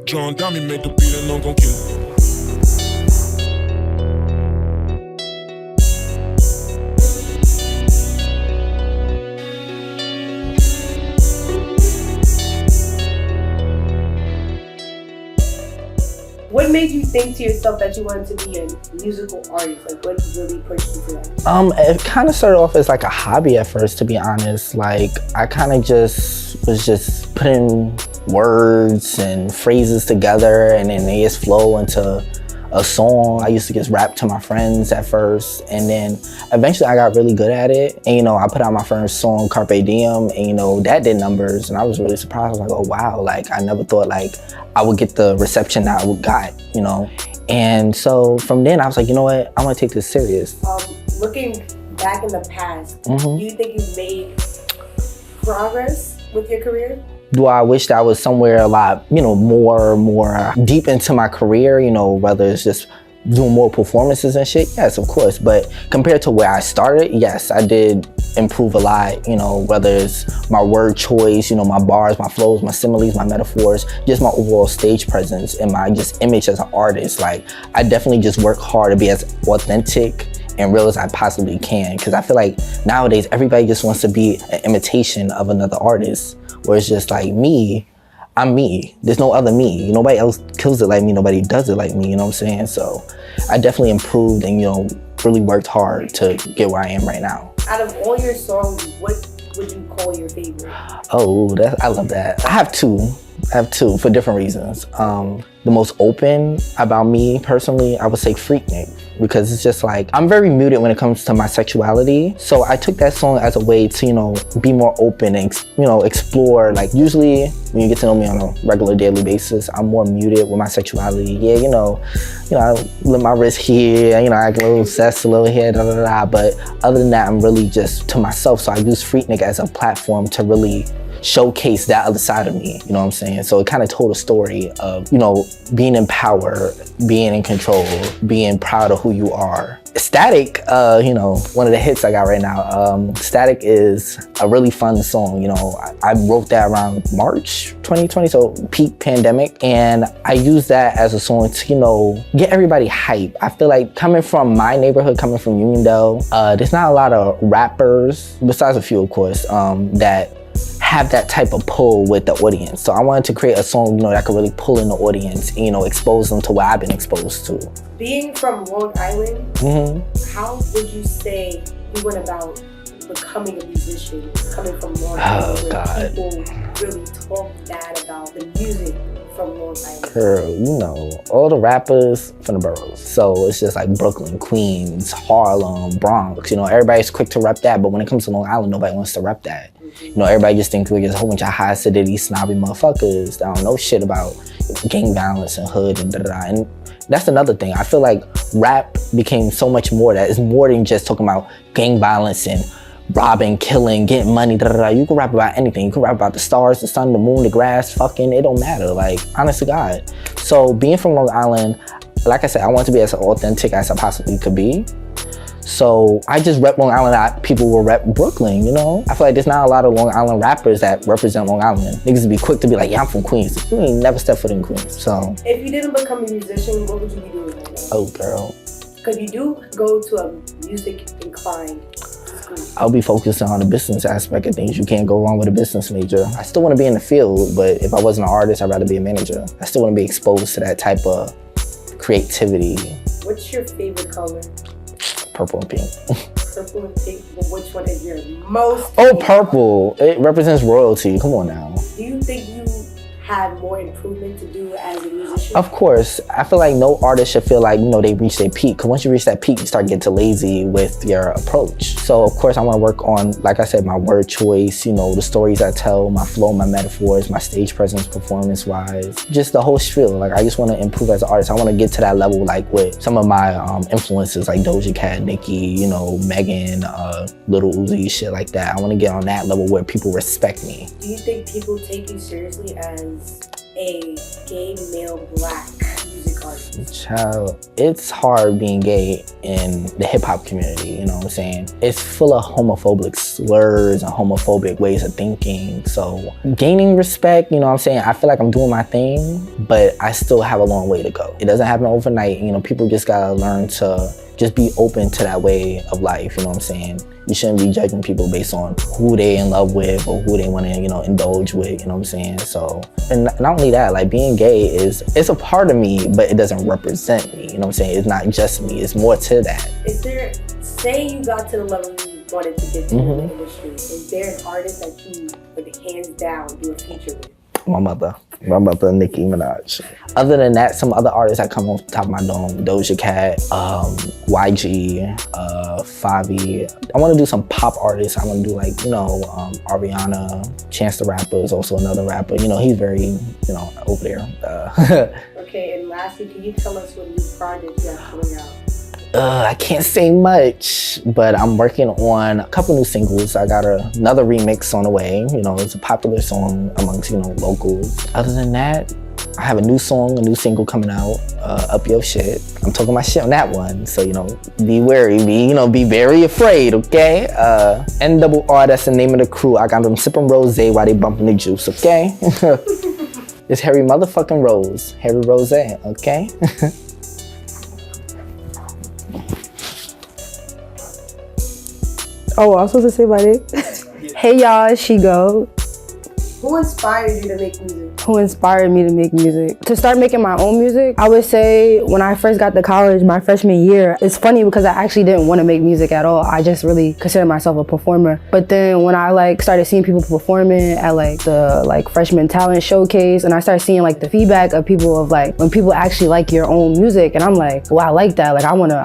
John Dummy made the beat and I'm gon' kill it. What made you think to yourself that you wanted to be a musical artist? Like, what really pushed you to that? It kind of started off as like a hobby at first, to be honest. Like, I kind of just was putting words and phrases together, and then they just flow into a song. I used to just rap to my friends at first, and then eventually I got really good at it. And I put out my first song, Carpe Diem, and that did numbers, and I was really surprised. I was like, oh wow, like I never thought like I would get the reception that I got, And so from then I was like, you know what, I want to take this serious. Looking back in the past, Mm-hmm. do you think you've made progress with your career? Do I wish that I was somewhere a lot, more deep into my career, whether it's just doing more performances and shit? Yes, of course. But compared to where I started, yes, I did improve a lot, whether it's my word choice, my bars, my flows, my similes, my metaphors, just my overall stage presence and my just image as an artist. Like, I definitely just work hard to be as authentic and real as I possibly can. Because I feel like nowadays, everybody just wants to be an imitation of another artist. Where it's just like me, I'm me. There's no other me. Nobody else kills it like me. Nobody does it like me. You know what I'm saying? So I definitely improved and, really worked hard to get where I am right now. Out of all your songs, what would you call your favorite? Oh, I love that. I have two for different reasons. The most open about me personally, I would say Freaknik, because it's just like, I'm very muted when it comes to my sexuality. So I took that song as a way to, be more open and, explore. Like, usually when you get to know me on a regular daily basis, I'm more muted with my sexuality. Yeah, I let my wrist here, I act a little obsessed a little here, But other than that, I'm really just to myself. So I use Freaknik as a platform to really showcase that other side of me, you know what I'm saying? So it kind of told a story of, being in power, being in control, being proud of who you are. Static, one of the hits I got right now, Static is a really fun song. I wrote that around March 2020, so peak pandemic. And I used that as a song to, get everybody hype. I feel like coming from my neighborhood, coming from Uniondale, there's not a lot of rappers, besides a few, of course, that have that type of pull with the audience. So I wanted to create a song, that could really pull in the audience, expose them to what I've been exposed to. Being from Long Island, how would you say you went about becoming a musician, coming from Long Island, where people really talk bad about the music from Long Island? Girl, all the rappers from the boroughs. So it's just like Brooklyn, Queens, Harlem, Bronx, everybody's quick to rep that, but when it comes to Long Island, nobody wants to rep that. Everybody just thinks we're just a whole bunch of high acidity, snobby motherfuckers that don't know shit about gang violence and hood and da-da-da. And that's another thing. I feel like rap became so much more that it's more than just talking about gang violence and robbing, killing, getting money, da-da-da. You can rap about anything. You can rap about the stars, the sun, the moon, the grass, fucking, it don't matter. Like, honest to God. So being from Long Island, like I said, I want to be as authentic as I possibly could be. So I just rep Long Island, people will rep Brooklyn, I feel like there's not a lot of Long Island rappers that represent Long Island. Niggas be quick to be like, yeah, I'm from Queens. You ain't never stepped foot in Queens, so. If you didn't become a musician, what would you be doing right now? Oh, girl. Because you do go to a music inclined school. I'll be focusing on the business aspect of things. You can't go wrong with a business major. I still want to be in the field, but if I wasn't an artist, I'd rather be a manager. I still want to be exposed to that type of creativity. What's your favorite color? Purple and pink. Purple and pink, but which one is your most favorite? Oh, purple. It represents royalty. Come on now. Do you think you had more improvement to do as a musician? Of course. I feel like no artist should feel like, they reach their peak. Because once you reach that peak, you start getting too lazy with your approach. So, of course, I want to work on, like I said, my word choice, the stories I tell, my flow, my metaphors, my stage presence, performance-wise. Just the whole spiel. Like, I just want to improve as an artist. I want to get to that level, like, with some of my influences, like Doja Cat, Nicki, Megan, Little Uzi, shit like that. I want to get on that level where people respect me. Do you think people take you seriously as a gay male black music artist? Child, it's hard being gay in the hip hop community, you know what I'm saying? It's full of homophobic slurs and homophobic ways of thinking. So gaining respect, you know what I'm saying? I feel like I'm doing my thing, but I still have a long way to go. It doesn't happen overnight. You know, people just gotta learn to just be open to that way of life, you know what I'm saying? You shouldn't be judging people based on who they in love with or who they want to, you know, indulge with, you know what I'm saying? So, and not only that, like being gay it's a part of me, but it doesn't represent me, you know what I'm saying? It's not just me, it's more to that. Is there, say you got to the level you wanted to get to in the industry, is there an artist that you, like hands down, do a feature with? My mother, Nicki Minaj. Other than that, some other artists that come off the top of my dome, Doja Cat, YG, Favi. I want to do some pop artists. I want to do like, you know, Ariana, Chance the Rapper is also another rapper. You know, he's very, you know, over there. Okay, and lastly, can you tell us what new projects you have coming out? I can't say much, but I'm working on a couple new singles. I got another remix on the way. You know, it's a popular song amongst, you know, locals. Other than that, I have a new song, a new single coming out, Up Your Shit. I'm talking my shit on that one, so, you know, be wary, be very afraid, okay? NRR, that's the name of the crew. I got them sipping rosé while they bumping the juice, okay? It's Harry motherfucking Rose, Harry Rose, okay? Oh, I was supposed to say my name? Hey y'all, it's Shego. Who inspired you to make music? Who inspired me to make music? To start making my own music, I would say when I first got to college, my freshman year, it's funny because I actually didn't want to make music at all. I just really consider myself a performer. But then when I like started seeing people performing at like the like freshman talent showcase, and I started seeing like the feedback of people of like when people actually like your own music, and I'm like, well, I like that. Like I wanna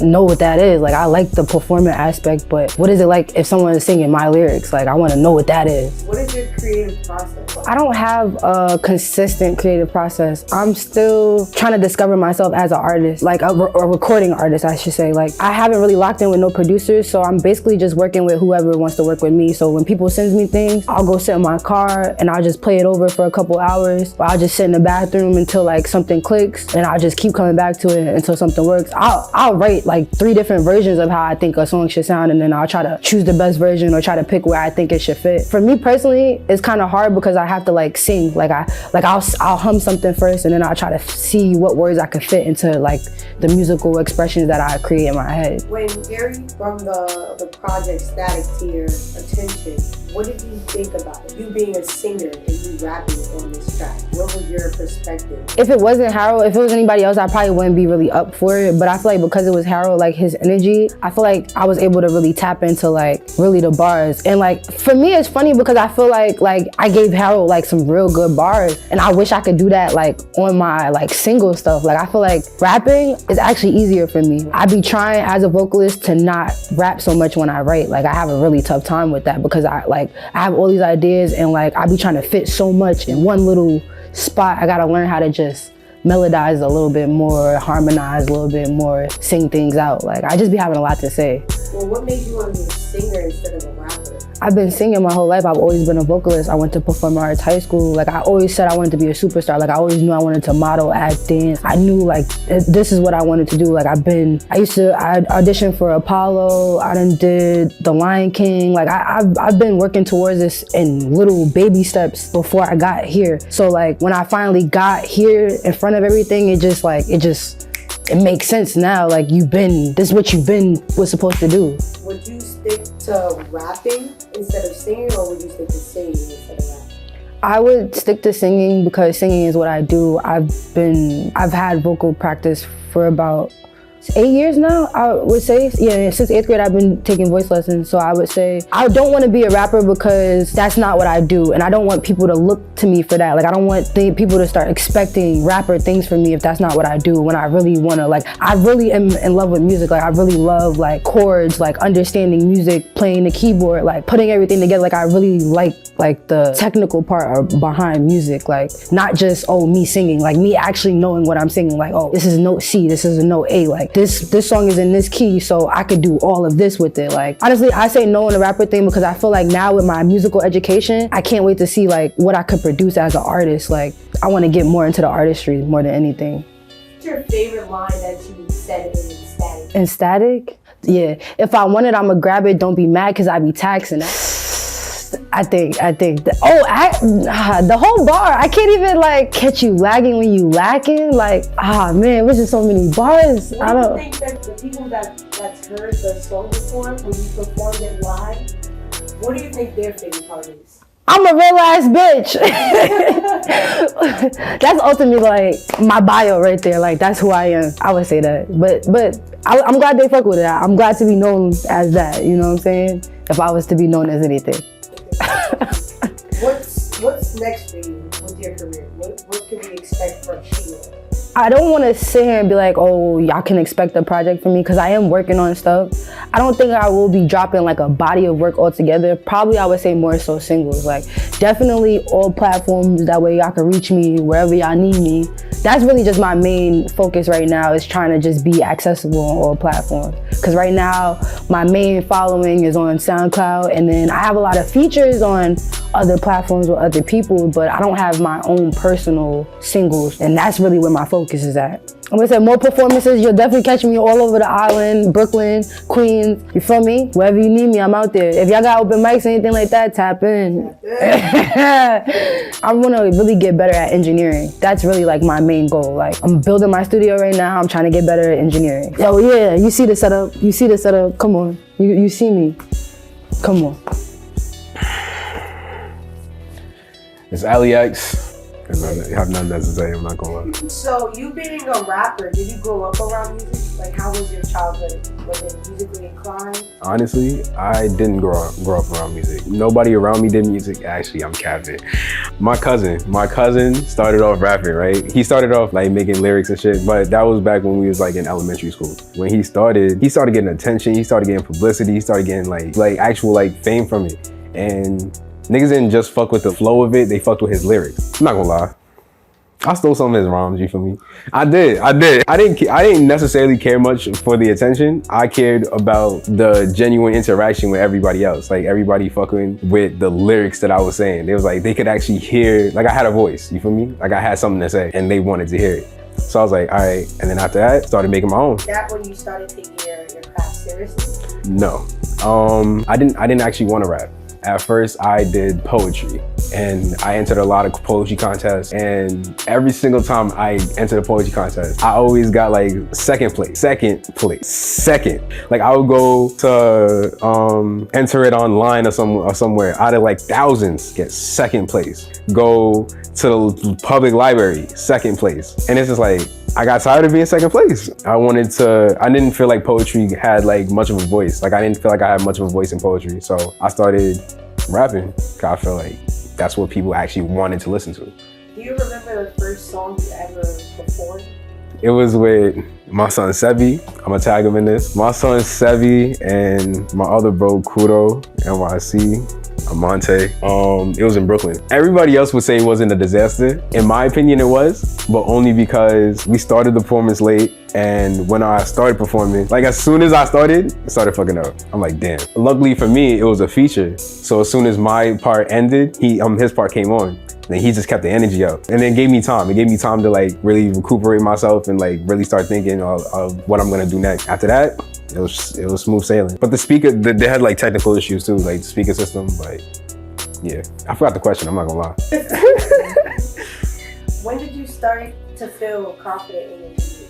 know what that is. Like I like the performing aspect, but what is it like if someone is singing my lyrics? Like I wanna know what that is. What is your creative process? I don't have a consistent creative process. I'm still trying to discover myself as an artist, like a recording artist, I should say. Like I haven't really locked in with no producers, so I'm basically just working with whoever wants to work with me. So when people send me things, I'll go sit in my car and I'll just play it over for a couple hours. Or I'll just sit in the bathroom until like something clicks, and I'll just keep coming back to it until something works. I'll write like 3 different versions of how I think a song should sound, and then I'll try to choose the best version or try to pick where I think it should fit. For me personally, it's kind of hard because I have to like sing. I'll hum something first, and then I'll try to see what words I could fit into like the musical expressions that I create in my head. When Gary brought the project Static to your attention, what did you think about it? You being a singer and you rapping on this track, what was your perspective? If it wasn't Harold, if it was anybody else, I probably wouldn't be really up for it. But I feel like because it was Harold, like his energy, I feel like I was able to really tap into like really the bars. And like for me, it's funny because I feel like I gave Harold like some real good bars, and I wish I could do that like on my like single stuff. Like I feel like rapping is actually easier for me. I be trying as a vocalist to not rap so much when I write. Like I have a really tough time with that because I have all these ideas, and like I be trying to fit so much in one little spot. I gotta learn how to just melodize a little bit more, harmonize a little bit more, sing things out. Like I just be having a lot to say. Well, what made you want to be a singer instead of a rapper? I've been singing my whole life. I've always been a vocalist. I went to performing arts high school. Like I always said I wanted to be a superstar. Like I always knew I wanted to model, act, dance. I knew like this is what I wanted to do. Like I auditioned for Apollo. I done did The Lion King. Like I've been working towards this in little baby steps before I got here. So like when I finally got here in front of everything, it makes sense now. Like this is what was supposed to do. Would you stick to rapping instead of singing, or would you stick to singing instead of rapping? I would stick to singing because singing is what I do. I've had vocal practice for about 8 years now, I would say. Yeah, since 8th grade I've been taking voice lessons. So I would say I don't want to be a rapper because that's not what I do, and I don't want people to look to me for that. Like I don't want people to start expecting rapper things from me if that's not what I do, when I really want to, like I really am in love with music. Like I really love like chords, like understanding music, playing the keyboard, like putting everything together. Like I really like the technical part behind music, like not just me singing, like me actually knowing what I'm singing. Like this is note C, this is a note A, like this song is in this key, so I could do all of this with it. Like honestly, I say no on the rapper thing because I feel like now with my musical education, I can't wait to see like what I could produce as an artist. Like I want to get more into the artistry more than anything. What's your favorite line that you said in Static? In Static? Yeah. If I want it, I'ma grab it. Don't be mad, cause I be taxing that. I think. The whole bar. I can't even like catch you lagging when you lacking. Like, man, it was just so many bars. What do you think that the people that's heard the song before, when you performed it live, what do you think their favorite part is? I'm a real ass bitch. That's ultimately like my bio right there. Like that's who I am. I would say that. But I'm glad they fuck with it. I'm glad to be known as that. You know what I'm saying? If I was to be known as anything. What's next for you with your career? What can we expect from Shego? I don't want to sit here and be like, oh, y'all can expect a project from me, because I am working on stuff. I don't think I will be dropping like a body of work altogether. Probably I would say more so singles. Like definitely all platforms, that way y'all can reach me wherever y'all need me. That's really just my main focus right now, is trying to just be accessible on all platforms. Because right now, my main following is on SoundCloud, and then I have a lot of features on other platforms with other people, but I don't have my own personal singles, and that's really where my focus is at. I'm gonna say more performances. You'll definitely catch me all over the island, Brooklyn, Queens. You feel me? Wherever you need me, I'm out there. If y'all got open mics or anything like that, tap in. I wanna really get better at engineering. That's really like my main goal. Like I'm building my studio right now. I'm trying to get better at engineering. Yo, yeah, you see the setup. You see the setup. Come on, you see me. Come on. It's Ali X. I have nothing else to say, I'm not gonna lie. So you being a rapper, did you grow up around music? Like how was your childhood? Was it musically inclined? Honestly, I didn't grow up around music. Nobody around me did music. Actually, I'm capping. My cousin started off rapping, right? He started off like making lyrics and shit, but that was back when we was like in elementary school. When he started getting attention, he started getting publicity, he started getting like actual like fame from it. And niggas didn't just fuck with the flow of it, they fucked with his lyrics. I'm not gonna lie. I stole some of his rhymes, you feel me? I did. I didn't necessarily care much for the attention. I cared about the genuine interaction with everybody else. Like everybody fucking with the lyrics that I was saying. They was like, they could actually hear, like I had a voice, you feel me? Like I had something to say and they wanted to hear it. So I was like, all right. And then after that, started making my own. Is that when you started taking your craft seriously? No, I didn't actually want to rap. At first, I did poetry, and I entered a lot of poetry contests, and every single time I entered a poetry contest, I always got like second place. Like I would go to enter it online or somewhere, out of like thousands, get second place. Go to the public library, second place. And it's just like, I got tired of being second place. I didn't feel like poetry had like much of a voice. Like I didn't feel like I had much of a voice in poetry. So I started rapping. I feel like that's what people actually wanted to listen to. Do you remember the first song you ever performed? It was with my son Sebi. I'm gonna tag him in this. My son Sebi and my other bro Kudo, NYC. Amante. It was in Brooklyn. Everybody else would say it wasn't a disaster. In my opinion, it was, but only because we started the performance late, and when I started performing, like as soon as I started, it started fucking up. I'm like, damn. Luckily for me, it was a feature. So as soon as my part ended, his part came on. And he just kept the energy up. And then it gave me time. It gave me time to like really recuperate myself and like really start thinking of what I'm gonna do next. After that, it was smooth sailing. But the speaker, they had like technical issues too, like the speaker system, like, yeah. I forgot the question, I'm not gonna lie. When did you start to feel confident in your music?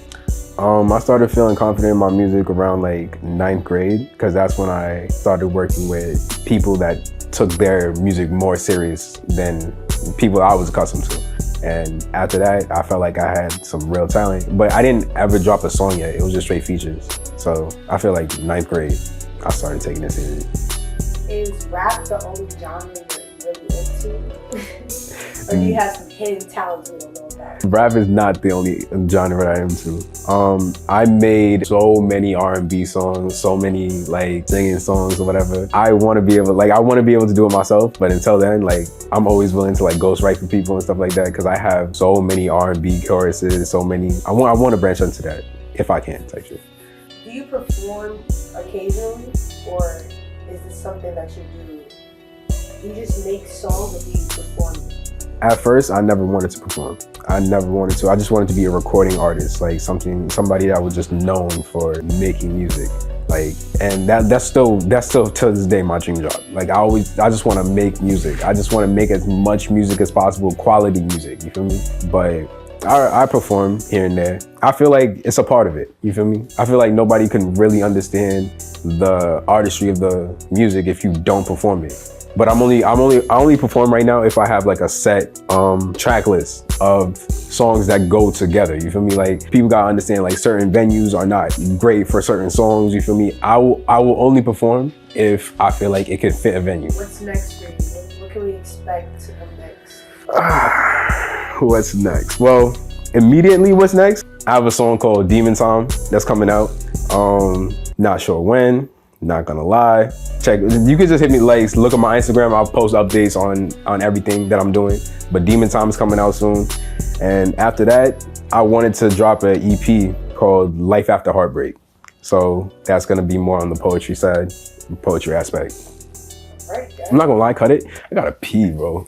I started feeling confident in my music around like 9th grade, because that's when I started working with people that took their music more serious than people I was accustomed to. And after that, I felt like I had some real talent, but I didn't ever drop a song yet. It was just straight features. So I feel like 9th grade, I started taking it serious. Is rap the only genre you're really into? Or do you have some hidden talents we don't know about? Rap is not the only genre that I am into. I made so many R&B songs, so many like singing songs or whatever. I want to be able to do it myself, but until then, like I'm always willing to like ghostwrite for people and stuff like that, because I have so many R&B choruses, so many. I want to branch into that if I can, type shit. Do you perform occasionally, or is this something that you do? You just make songs or do you perform them? At first, I never wanted to perform. I never wanted to. I just wanted to be a recording artist, like somebody that was just known for making music. Like, and that's still to this day my dream job. Like I just want to make music. I just want to make as much music as possible, quality music, you feel me? But I perform here and there. I feel like it's a part of it, you feel me? I feel like nobody can really understand the artistry of the music if you don't perform it. But I only perform right now if I have like a set track list of songs that go together, you feel me? Like people gotta understand like certain venues are not great for certain songs, you feel me? I will only perform if I feel like it could fit a venue. What's next for you? What can we expect to come next? What's next? Well, immediately what's next? I have a song called Demon Time that's coming out. Not sure when. Not gonna lie. Check. You can just hit me, like, look at my Instagram. I'll post updates on everything that I'm doing. But Demon Time is coming out soon. And after that, I wanted to drop an EP called Life After Heartbreak. So that's gonna be more on the poetry side, poetry aspect. Right, I'm not gonna lie, cut it. I gotta pee, bro.